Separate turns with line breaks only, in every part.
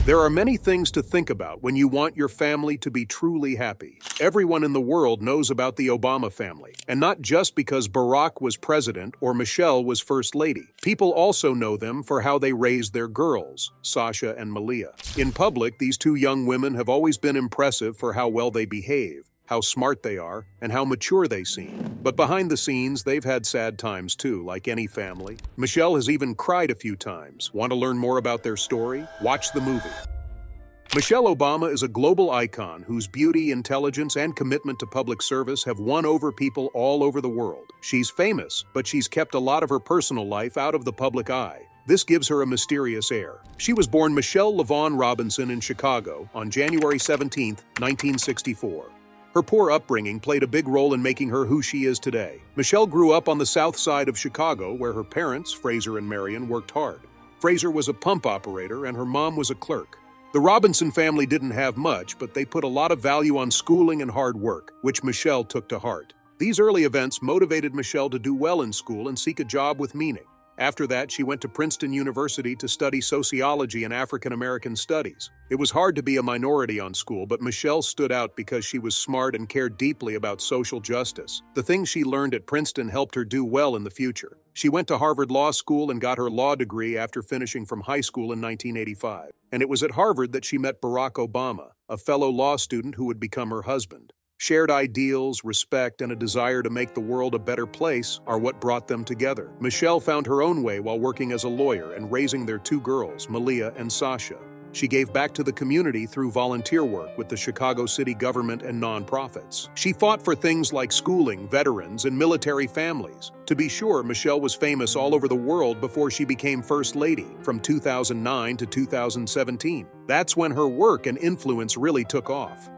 There are many things to think about when you want your family to be truly happy. Everyone in the world knows about the Obama family, and not just because Barack was president or Michelle was first lady. People also know them for how they raised their girls, Sasha and Malia. In public, these two young women have always been impressive for how well they behave, how smart they are, and how mature they seem. But behind the scenes, they've had sad times too, like any family. Michelle has even cried a few times. Want to learn more about their story? Watch the movie. Michelle Obama is a global icon whose beauty, intelligence, and commitment to public service have won over people all over the world. She's famous, but she's kept a lot of her personal life out of the public eye. This gives her a mysterious air. She was born Michelle LaVaughn Robinson in Chicago on January 17, 1964. Her poor upbringing played a big role in making her who she is today. Michelle grew up on the south side of Chicago, where her parents, Fraser and Marian, worked hard. Fraser was a pump operator and her mom was a clerk. The Robinson family didn't have much, but they put a lot of value on schooling and hard work, which Michelle took to heart. These early events motivated Michelle to do well in school and seek a job with meaning. After that, she went to Princeton University to study sociology and African American studies. It was hard to be a minority on school, but Michelle stood out because she was smart and cared deeply about social justice. The things she learned at Princeton helped her do well in the future. She went to Harvard Law School and got her law degree after finishing from high school in 1985. And it was at Harvard that she met Barack Obama, a fellow law student who would become her husband. Shared ideals, respect, and a desire to make the world a better place are what brought them together. Michelle found her own way while working as a lawyer and raising their two girls, Malia and Sasha. She gave back to the community through volunteer work with the Chicago city government and nonprofits. She fought for things like schooling, veterans, and military families. To be sure, Michelle was famous all over the world before she became First Lady, from 2009 to 2017. That's when her work and influence really took off.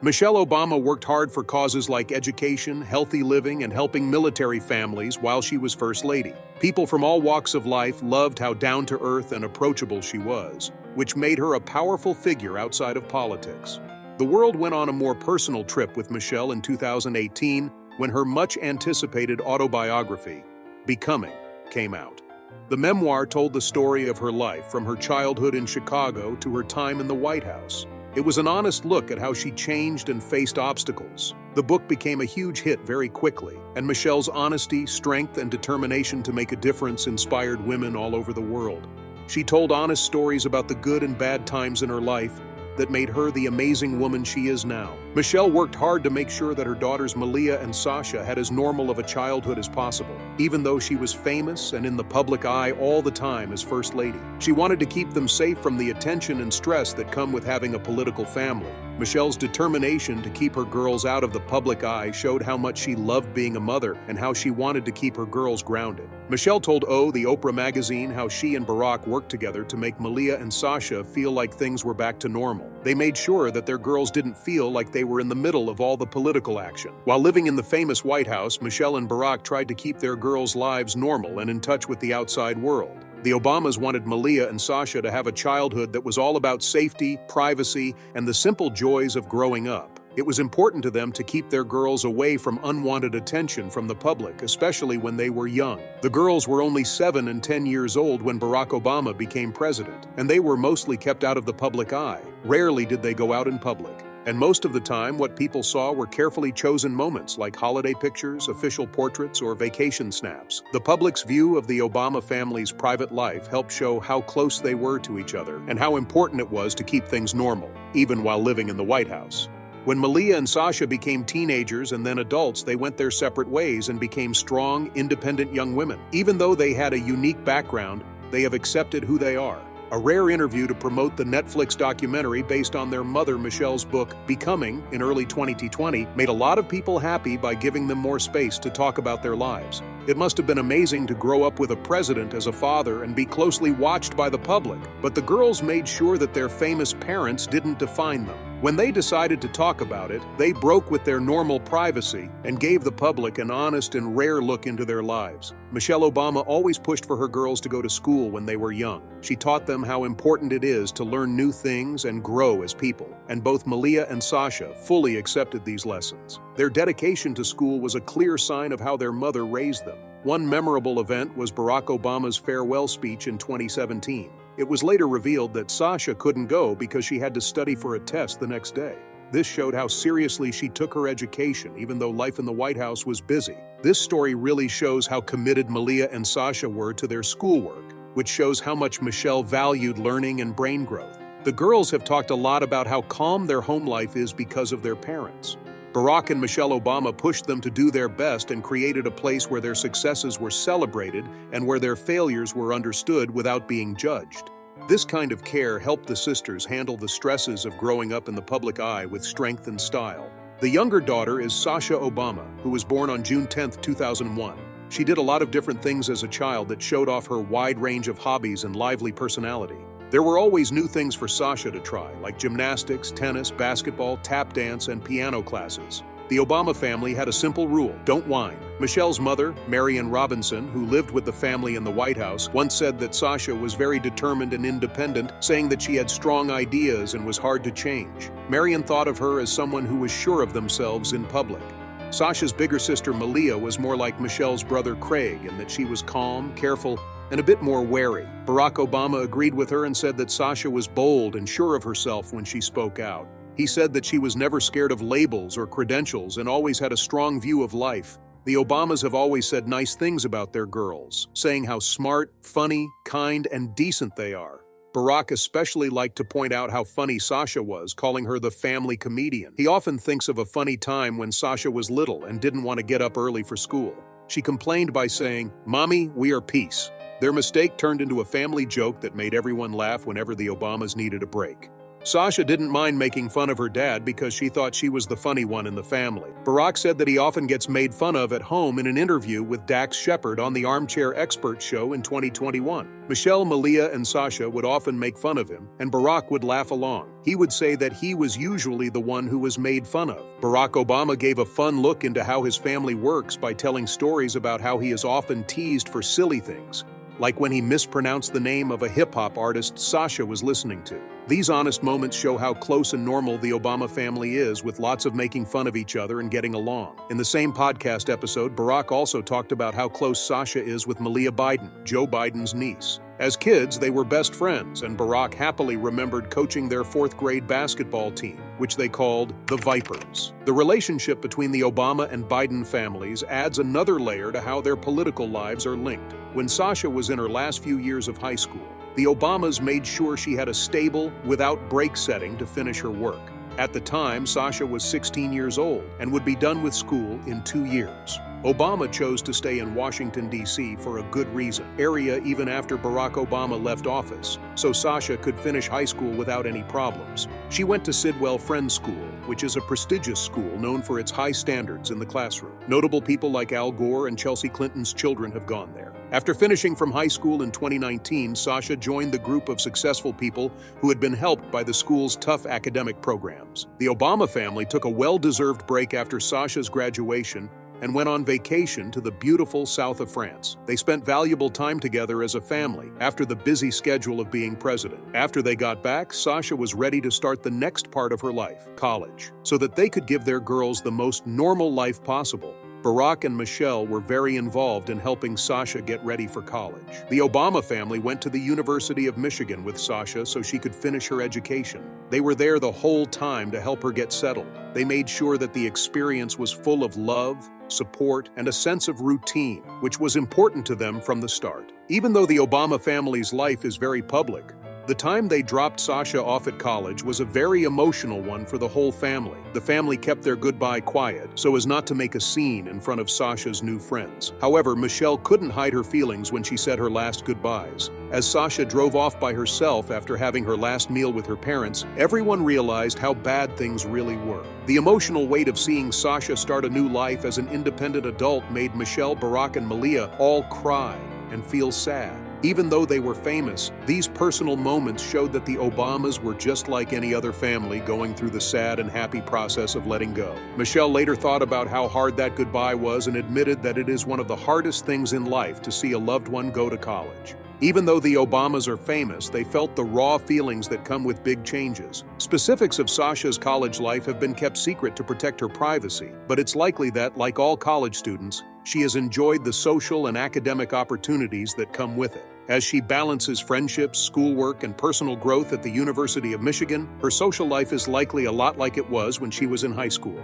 Michelle Obama worked hard for causes like education, healthy living, and helping military families while she was First Lady. People from all walks of life loved how down-to-earth and approachable she was, which made her a powerful figure outside of politics. The world went on a more personal trip with Michelle in 2018 when her much-anticipated autobiography, Becoming, came out. The memoir told the story of her life from her childhood in Chicago to her time in the White House. It was an honest look at how she changed and faced obstacles. The book became a huge hit very quickly, and Michelle's honesty, strength, and determination to make a difference inspired women all over the world. She told honest stories about the good and bad times in her life that made her the amazing woman she is now. Michelle worked hard to make sure that her daughters Malia and Sasha had as normal of a childhood as possible, even though she was famous and in the public eye all the time as First Lady. She wanted to keep them safe from the attention and stress that come with having a political family. Michelle's determination to keep her girls out of the public eye showed how much she loved being a mother and how she wanted to keep her girls grounded. Michelle told the Oprah magazine how she and Barack worked together to make Malia and Sasha feel like things were back to normal. They made sure that their girls didn't feel like they were in the middle of all the political action. While living in the famous White House, Michelle and Barack tried to keep their girls' lives normal and in touch with the outside world. The Obamas wanted Malia and Sasha to have a childhood that was all about safety, privacy, and the simple joys of growing up. It was important to them to keep their girls away from unwanted attention from the public, especially when they were young. The girls were only 7 and 10 years old when Barack Obama became president, and they were mostly kept out of the public eye. Rarely did they go out in public. And most of the time, what people saw were carefully chosen moments like holiday pictures, official portraits, or vacation snaps. The public's view of the Obama family's private life helped show how close they were to each other and how important it was to keep things normal, even while living in the White House. When Malia and Sasha became teenagers and then adults, they went their separate ways and became strong, independent young women. Even though they had a unique background, they have accepted who they are. A rare interview to promote the Netflix documentary based on their mother Michelle's book, Becoming, in early 2020, made a lot of people happy by giving them more space to talk about their lives. It must have been amazing to grow up with a president as a father and be closely watched by the public, but the girls made sure that their famous parents didn't define them. When they decided to talk about it, they broke with their normal privacy and gave the public an honest and rare look into their lives. Michelle Obama always pushed for her girls to go to school when they were young. She taught them how important it is to learn new things and grow as people, and both Malia and Sasha fully accepted these lessons. Their dedication to school was a clear sign of how their mother raised them. One memorable event was Barack Obama's farewell speech in 2017. It was later revealed that Sasha couldn't go because she had to study for a test the next day. This showed how seriously she took her education, even though life in the White House was busy. This story really shows how committed Malia and Sasha were to their schoolwork, which shows how much Michelle valued learning and brain growth. The girls have talked a lot about how calm their home life is because of their parents. Barack and Michelle Obama pushed them to do their best and created a place where their successes were celebrated and where their failures were understood without being judged. This kind of care helped the sisters handle the stresses of growing up in the public eye with strength and style. The younger daughter is Sasha Obama, who was born on June 10, 2001. She did a lot of different things as a child that showed off her wide range of hobbies and lively personality. There were always new things for Sasha to try, like gymnastics, tennis, basketball, tap dance, and piano classes. The Obama family had a simple rule: don't whine. Michelle's mother, Marian Robinson, who lived with the family in the White House, once said that Sasha was very determined and independent, saying that she had strong ideas and was hard to change. Marian thought of her as someone who was sure of themselves in public. Sasha's bigger sister, Malia, was more like Michelle's brother, Craig, in that she was calm, careful, and a bit more wary. Barack Obama agreed with her and said that Sasha was bold and sure of herself when she spoke out. He said that she was never scared of labels or credentials and always had a strong view of life. The Obamas have always said nice things about their girls, saying how smart, funny, kind, and decent they are. Barack especially liked to point out how funny Sasha was, calling her the family comedian. He often thinks of a funny time when Sasha was little and didn't want to get up early for school. She complained by saying, "Mommy, we are peace." Their mistake turned into a family joke that made everyone laugh whenever the Obamas needed a break. Sasha didn't mind making fun of her dad because she thought she was the funny one in the family. Barack said that he often gets made fun of at home in an interview with Dax Shepard on the Armchair Expert show in 2021. Michelle, Malia, and Sasha would often make fun of him, and Barack would laugh along. He would say that he was usually the one who was made fun of. Barack Obama gave a fun look into how his family works by telling stories about how he is often teased for silly things, like when he mispronounced the name of a hip-hop artist Sasha was listening to. These honest moments show how close and normal the Obama family is, with lots of making fun of each other and getting along. In the same podcast episode, Barack also talked about how close Sasha is with Malia Biden, Joe Biden's niece. As kids, they were best friends, and Barack happily remembered coaching their fourth-grade basketball team, which they called the Vipers. The relationship between the Obama and Biden families adds another layer to how their political lives are linked. When Sasha was in her last few years of high school, the Obamas made sure she had a stable, without-break setting to finish her work. At the time, Sasha was 16 years old and would be done with school in 2 years. Obama chose to stay in Washington, D.C. for a good reason, area even after Barack Obama left office, so Sasha could finish high school without any problems. She went to Sidwell Friends School, which is a prestigious school known for its high standards in the classroom. Notable people like Al Gore and Chelsea Clinton's children have gone there. After finishing from high school in 2019, Sasha joined the group of successful people who had been helped by the school's tough academic programs. The Obama family took a well-deserved break after Sasha's graduation and went on vacation to the beautiful south of France. They spent valuable time together as a family after the busy schedule of being president. After they got back, Sasha was ready to start the next part of her life, college, so that they could give their girls the most normal life possible. Barack and Michelle were very involved in helping Sasha get ready for college. The Obama family went to the University of Michigan with Sasha so she could finish her education. They were there the whole time to help her get settled. They made sure that the experience was full of love, support, and a sense of routine, which was important to them from the start. Even though the Obama family's life is very public, the time they dropped Sasha off at college was a very emotional one for the whole family. The family kept their goodbye quiet so as not to make a scene in front of Sasha's new friends. However, Michelle couldn't hide her feelings when she said her last goodbyes. As Sasha drove off by herself after having her last meal with her parents, everyone realized how bad things really were. The emotional weight of seeing Sasha start a new life as an independent adult made Michelle, Barack, and Malia all cry and feel sad. Even though they were famous, these personal moments showed that the Obamas were just like any other family going through the sad and happy process of letting go. Michelle later thought about how hard that goodbye was and admitted that it is one of the hardest things in life to see a loved one go to college. Even though the Obamas are famous, they felt the raw feelings that come with big changes. Specifics of Sasha's college life have been kept secret to protect her privacy, but it's likely that, like all college students, she has enjoyed the social and academic opportunities that come with it. As she balances friendships, schoolwork, and personal growth at the University of Michigan, her social life is likely a lot like it was when she was in high school.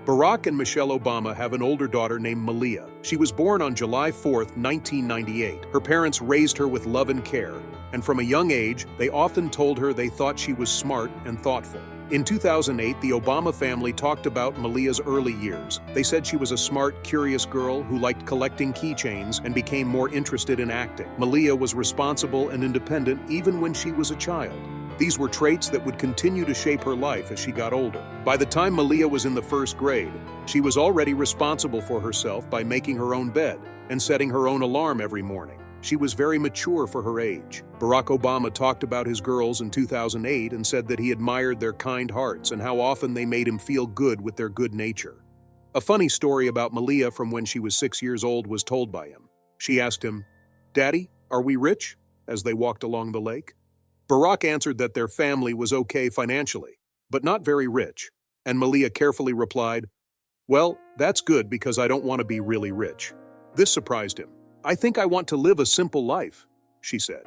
Barack and Michelle Obama have an older daughter named Malia. She was born on July 4, 1998. Her parents raised her with love and care, and from a young age, they often told her they thought she was smart and thoughtful. In 2008, the Obama family talked about Malia's early years. They said she was a smart, curious girl who liked collecting keychains and became more interested in acting. Malia was responsible and independent even when she was a child. These were traits that would continue to shape her life as she got older. By the time Malia was in the first grade, she was already responsible for herself by making her own bed and setting her own alarm every morning. She was very mature for her age. Barack Obama talked about his girls in 2008 and said that he admired their kind hearts and how often they made him feel good with their good nature. A funny story about Malia from when she was 6 years old was told by him. She asked him, "Daddy, are we rich?" as they walked along the lake. Barack answered that their family was okay financially, but not very rich, and Malia carefully replied, "Well, that's good because I don't want to be really rich." This surprised him. "I think I want to live a simple life," she said.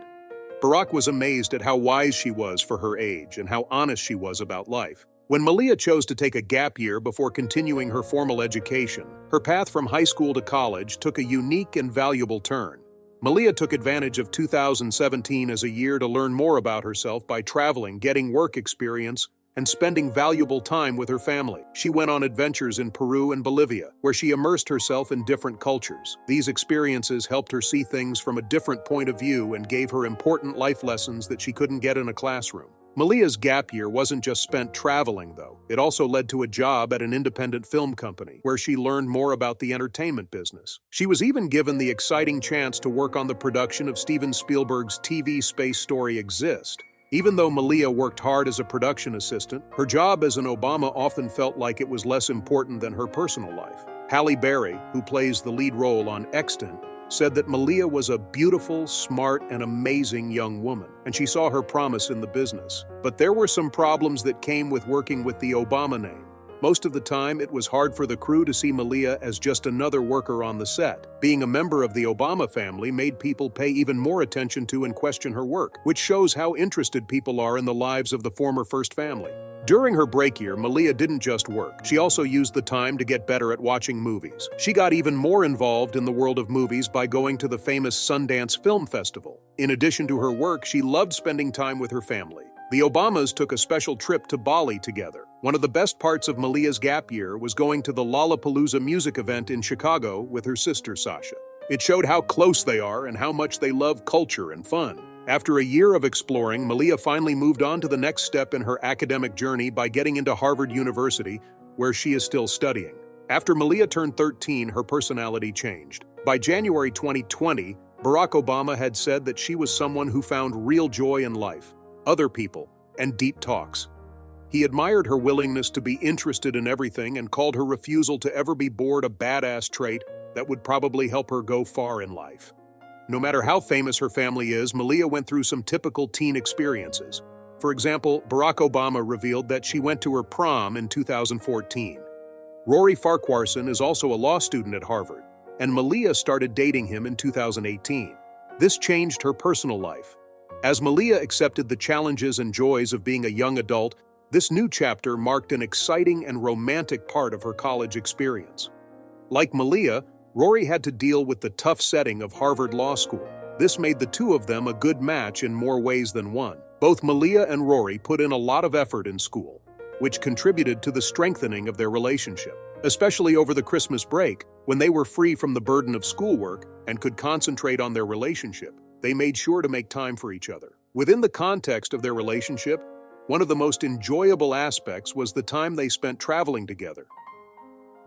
Barack was amazed at how wise she was for her age and how honest she was about life. When Malia chose to take a gap year before continuing her formal education, her path from high school to college took a unique and valuable turn. Malia took advantage of 2017 as a year to learn more about herself by traveling, getting work experience, and spending valuable time with her family. She went on adventures in Peru and Bolivia, where she immersed herself in different cultures. These experiences helped her see things from a different point of view and gave her important life lessons that she couldn't get in a classroom. Malia's gap year wasn't just spent traveling, though. It also led to a job at an independent film company, where she learned more about the entertainment business. She was even given the exciting chance to work on the production of Steven Spielberg's TV space story Exist. Even though Malia worked hard as a production assistant, her job as an Obama often felt like it was less important than her personal life. Halle Berry, who plays the lead role on Extant, said that Malia was a beautiful, smart, and amazing young woman, and she saw her promise in the business. But there were some problems that came with working with the Obama name. Most of the time, it was hard for the crew to see Malia as just another worker on the set. Being a member of the Obama family made people pay even more attention to and question her work, which shows how interested people are in the lives of the former First Family. During her break year, Malia didn't just work. She also used the time to get better at watching movies. She got even more involved in the world of movies by going to the famous Sundance Film Festival. In addition to her work, she loved spending time with her family. The Obamas took a special trip to Bali together. One of the best parts of Malia's gap year was going to the Lollapalooza music event in Chicago with her sister Sasha. It showed how close they are and how much they love culture and fun. After a year of exploring, Malia finally moved on to the next step in her academic journey by getting into Harvard University, where she is still studying. After Malia turned 13, her personality changed. By January 2020, Barack Obama had said that she was someone who found real joy in life, other people, and deep talks. He admired her willingness to be interested in everything and called her refusal to ever be bored a badass trait that would probably help her go far in life. No matter how famous her family is, Malia went through some typical teen experiences. For example, Barack Obama revealed that she went to her prom in 2014. Rory Farquharson is also a law student at Harvard, and Malia started dating him in 2018. This changed her personal life. As Malia accepted the challenges and joys of being a young adult, this new chapter marked an exciting and romantic part of her college experience. Like Malia, Rory had to deal with the tough setting of Harvard Law School. This made the two of them a good match in more ways than one. Both Malia and Rory put in a lot of effort in school, which contributed to the strengthening of their relationship. Especially over the Christmas break, when they were free from the burden of schoolwork and could concentrate on their relationship, they made sure to make time for each other. Within the context of their relationship, one of the most enjoyable aspects was the time they spent traveling together.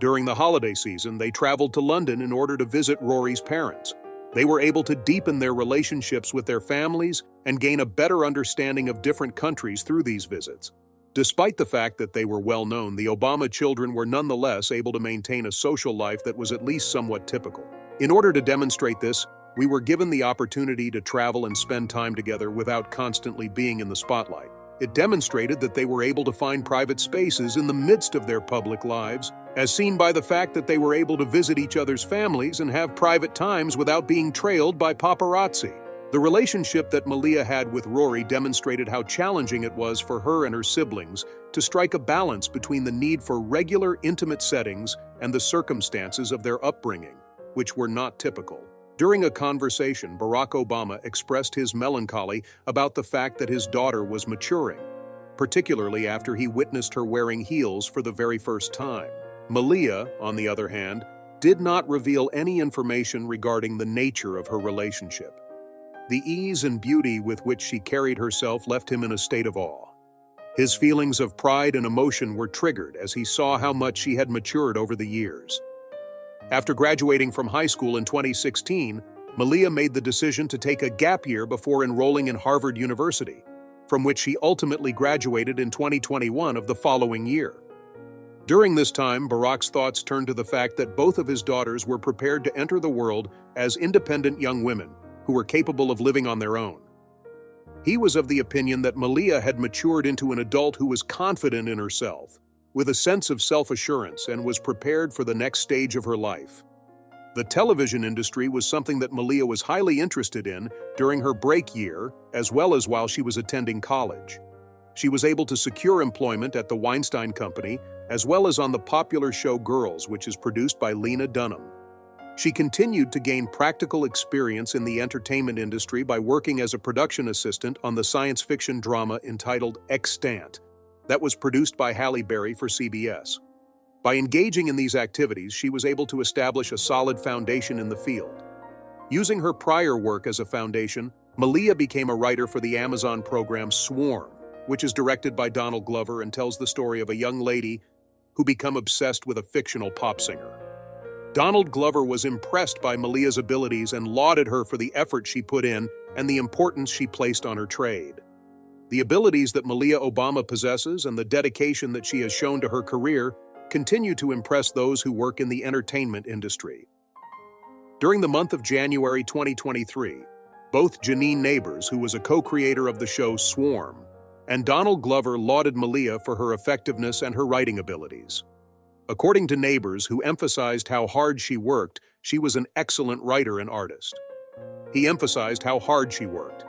During the holiday season, they traveled to London in order to visit Rory's parents. They were able to deepen their relationships with their families and gain a better understanding of different countries through these visits. Despite the fact that they were well known, the Obama children were nonetheless able to maintain a social life that was at least somewhat typical. In order to demonstrate this, we were given the opportunity to travel and spend time together without constantly being in the spotlight. It demonstrated that they were able to find private spaces in the midst of their public lives, as seen by the fact that they were able to visit each other's families and have private times without being trailed by paparazzi. The relationship that Malia had with Rory demonstrated how challenging it was for her and her siblings to strike a balance between the need for regular, intimate settings and the circumstances of their upbringing, which were not typical. During a conversation, Barack Obama expressed his melancholy about the fact that his daughter was maturing, particularly after he witnessed her wearing heels for the very first time. Malia, on the other hand, did not reveal any information regarding the nature of her relationship. The ease and beauty with which she carried herself left him in a state of awe. His feelings of pride and emotion were triggered as he saw how much she had matured over the years. After graduating from high school in 2016, Malia made the decision to take a gap year before enrolling in Harvard University, from which she ultimately graduated in 2021 of the following year. During this time, Barack's thoughts turned to the fact that both of his daughters were prepared to enter the world as independent young women who were capable of living on their own. He was of the opinion that Malia had matured into an adult who was confident in herself, with a sense of self-assurance, and was prepared for the next stage of her life. The television industry was something that Malia was highly interested in during her break year, as well as while she was attending college. She was able to secure employment at the Weinstein Company, as well as on the popular show Girls, which is produced by Lena Dunham. She continued to gain practical experience in the entertainment industry by working as a production assistant on the science fiction drama entitled Extant, that was produced by Halle Berry for CBS. By engaging in these activities, she was able to establish a solid foundation in the field. Using her prior work as a foundation, Malia became a writer for the Amazon program Swarm, which is directed by Donald Glover and tells the story of a young lady who became obsessed with a fictional pop singer. Donald Glover was impressed by Malia's abilities and lauded her for the effort she put in and the importance she placed on her trade. The abilities that Malia Obama possesses and the dedication that she has shown to her career continue to impress those who work in the entertainment industry. During the month of January 2023, both Janine Neighbors, who was a co-creator of the show Swarm, and Donald Glover lauded Malia for her effectiveness and her writing abilities. According to Neighbors, who emphasized how hard she worked, she was an excellent writer and artist. He emphasized how hard she worked.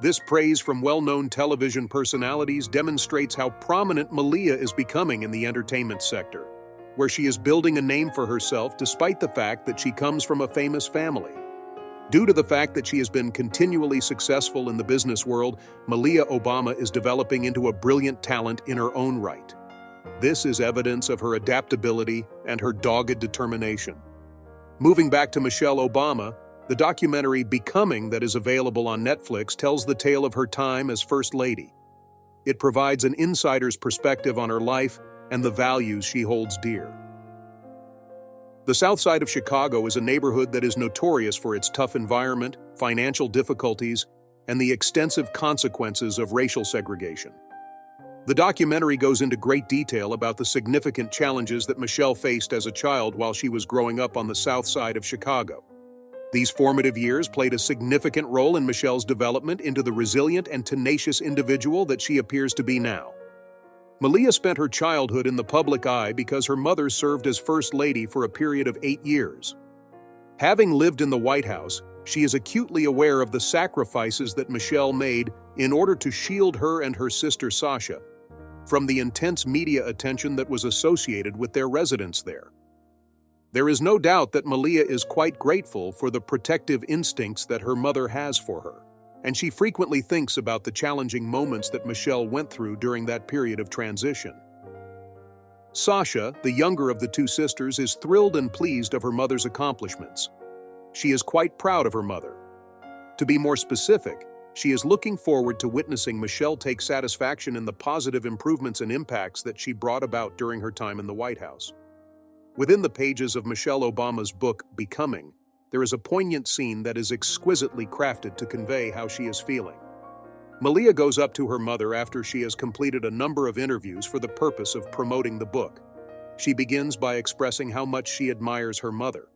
This praise from well-known television personalities demonstrates how prominent Malia is becoming in the entertainment sector, where she is building a name for herself despite the fact that she comes from a famous family. Due to the fact that she has been continually successful in the business world, Malia Obama is developing into a brilliant talent in her own right. This is evidence of her adaptability and her dogged determination. Moving back to Michelle Obama, the documentary Becoming that is available on Netflix tells the tale of her time as First Lady. It provides an insider's perspective on her life and the values she holds dear. The South Side of Chicago is a neighborhood that is notorious for its tough environment, financial difficulties, and the extensive consequences of racial segregation. The documentary goes into great detail about the significant challenges that Michelle faced as a child while she was growing up on the South Side of Chicago. These formative years played a significant role in Michelle's development into the resilient and tenacious individual that she appears to be now. Malia spent her childhood in the public eye because her mother served as First Lady for a period of 8 years. Having lived in the White House, she is acutely aware of the sacrifices that Michelle made in order to shield her and her sister Sasha from the intense media attention that was associated with their residence there. There is no doubt that Malia is quite grateful for the protective instincts that her mother has for her, and she frequently thinks about the challenging moments that Michelle went through during that period of transition. Sasha, the younger of the two sisters, is thrilled and pleased of her mother's accomplishments. She is quite proud of her mother. To be more specific, she is looking forward to witnessing Michelle take satisfaction in the positive improvements and impacts that she brought about during her time in the White House. Within the pages of Michelle Obama's book, Becoming, there is a poignant scene that is exquisitely crafted to convey how she is feeling. Malia goes up to her mother after she has completed a number of interviews for the purpose of promoting the book. She begins by expressing how much she admires her mother.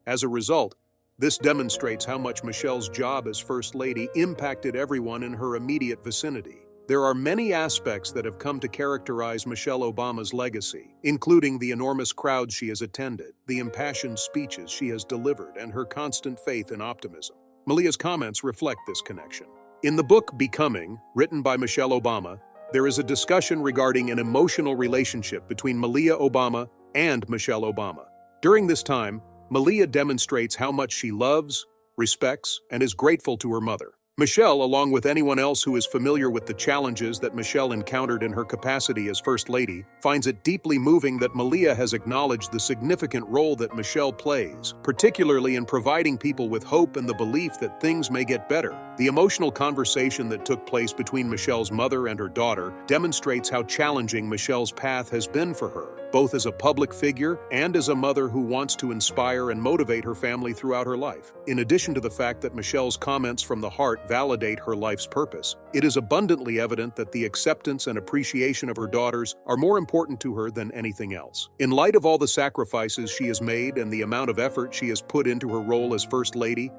As a result, this demonstrates how much Michelle's job as First Lady impacted everyone in her immediate vicinity. There are many aspects that have come to characterize Michelle Obama's legacy, including the enormous crowds she has attended, the impassioned speeches she has delivered, and her constant faith and optimism. Malia's comments reflect this connection. In the book Becoming, written by Michelle Obama, there is a discussion regarding an emotional relationship between Malia Obama and Michelle Obama. During this time, Malia demonstrates how much she loves, respects, and is grateful to her mother. Michelle, along with anyone else who is familiar with the challenges that Michelle encountered in her capacity as First Lady, finds it deeply moving that Malia has acknowledged the significant role that Michelle plays, particularly in providing people with hope and the belief that things may get better. The emotional conversation that took place between Michelle's mother and her daughter demonstrates how challenging Michelle's path has been for her, both as a public figure and as a mother who wants to inspire and motivate her family throughout her life. In addition to the fact that Michelle's comments from the heart validate her life's purpose, it is abundantly evident that the acceptance and appreciation of her daughters are more important to her than anything else. In light of all the sacrifices she has made and the amount of effort she has put into her role as First Lady,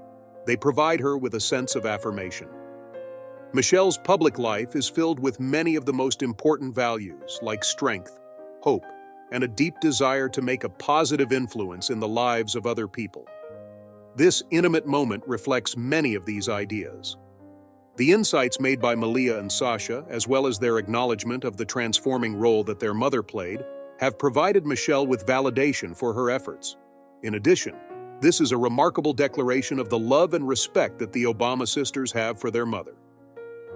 they provide her with a sense of affirmation. Michelle's public life is filled with many of the most important values, like strength, hope, and a deep desire to make a positive influence in the lives of other people. This intimate moment reflects many of these ideas. The insights made by Malia and Sasha, as well as their acknowledgement of the transforming role that their mother played, have provided Michelle with validation for her efforts. In addition, this is a remarkable declaration of the love and respect that the Obama sisters have for their mother.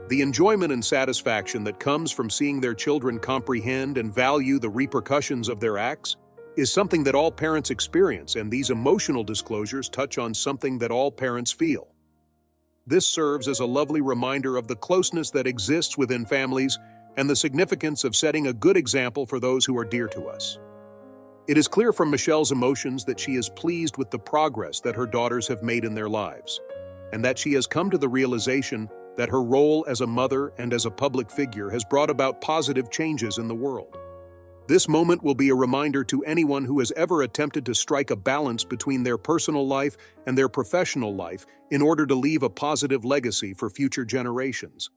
The enjoyment and satisfaction that comes from seeing their children comprehend and value the repercussions of their acts is something that all parents experience, and these emotional disclosures touch on something that all parents feel. This serves as a lovely reminder of the closeness that exists within families and the significance of setting a good example for those who are dear to us. It is clear from Michelle's emotions that she is pleased with the progress that her daughters have made in their lives, and that she has come to the realization that her role as a mother and as a public figure has brought about positive changes in the world. This moment will be a reminder to anyone who has ever attempted to strike a balance between their personal life and their professional life in order to leave a positive legacy for future generations.